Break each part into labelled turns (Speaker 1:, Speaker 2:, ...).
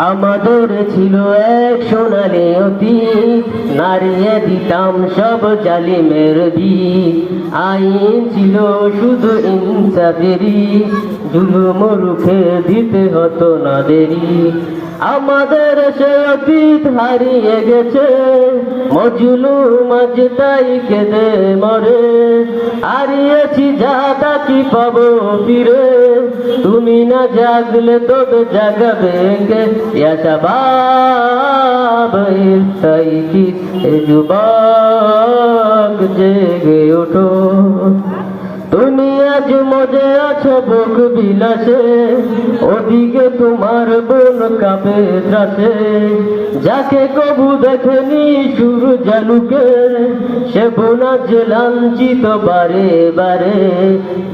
Speaker 1: আমাদের ছিল এক সোনালী অতীত, নাড়িয়ে দিতাম সব জালিমের বিষ। আইন ছিল শুধু ইনসাফেরই, জুলুম রুখে দিতে হতো না দেরি। আমাদের সে অতীত হারিয়ে গেছে, মজলুম আজ তাই কেঁদে মরে। হারিয়েছি যা তা কি পাবো ফিরে, তুমি না জাগলে তবে জাগাবে কে? ইয়া শাবাব ইস্তাইকিস, এ যুবক জেগে ওঠো। তুমি আজ মজে আছো বুক বিলাসে, ওদিকে তোমার বোন কাঁপে ত্রাসে। যাকে কবু দেখেনি সুর জালুকে, সে বোন আজ লাঞ্ছিত বারে বারে।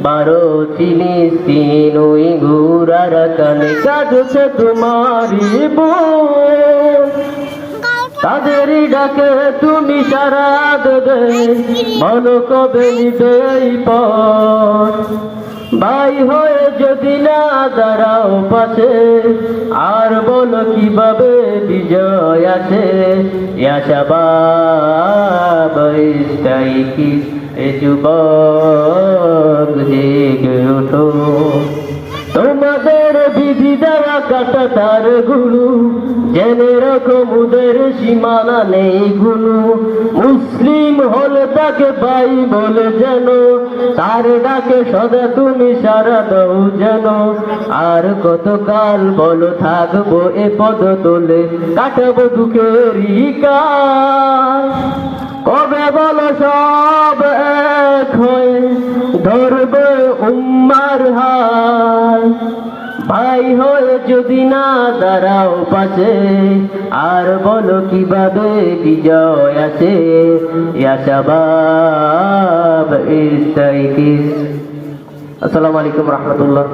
Speaker 1: 12 ফিলিস্তিন উইঘুর আরাকানে কাঁদছে তোমারই বোন। তাদেরই ডাকে তুমি সারা দেবে, বলো কবে নিবে এই পথ? ভাই হয়ে যদি না দাঁড়াও পাশে, আর বলো কিভাবে বিজয় আছে? ইয়া শাবাব ইস্তাইকিস, এ যুবক জেগে ওঠো। তোমাদের বিধি দেওয়া কাটা তার গুরু, জেনে রাখো মুদের সীমানা নেই গুরু। মুসলিম হলে তাকে ভাই বলে যেন, তার ডাকে সদা তুমি সারা দাও যেন। আর কতকাল বলো থাকবো এ পদ তোলে, কাটাবো দুঃখেরই কাল। কবে বলো সব এক হয়ে ধরবে উম্মার হাল? ভাই হয়ে যদি না দাঁড়াও পাশে, আর বলো কিভাবে বিজয় আছে? ইয়া শাবাব ইস্তাইকিস। আসসালামু আলাইকুম রহমতুল্লাহ।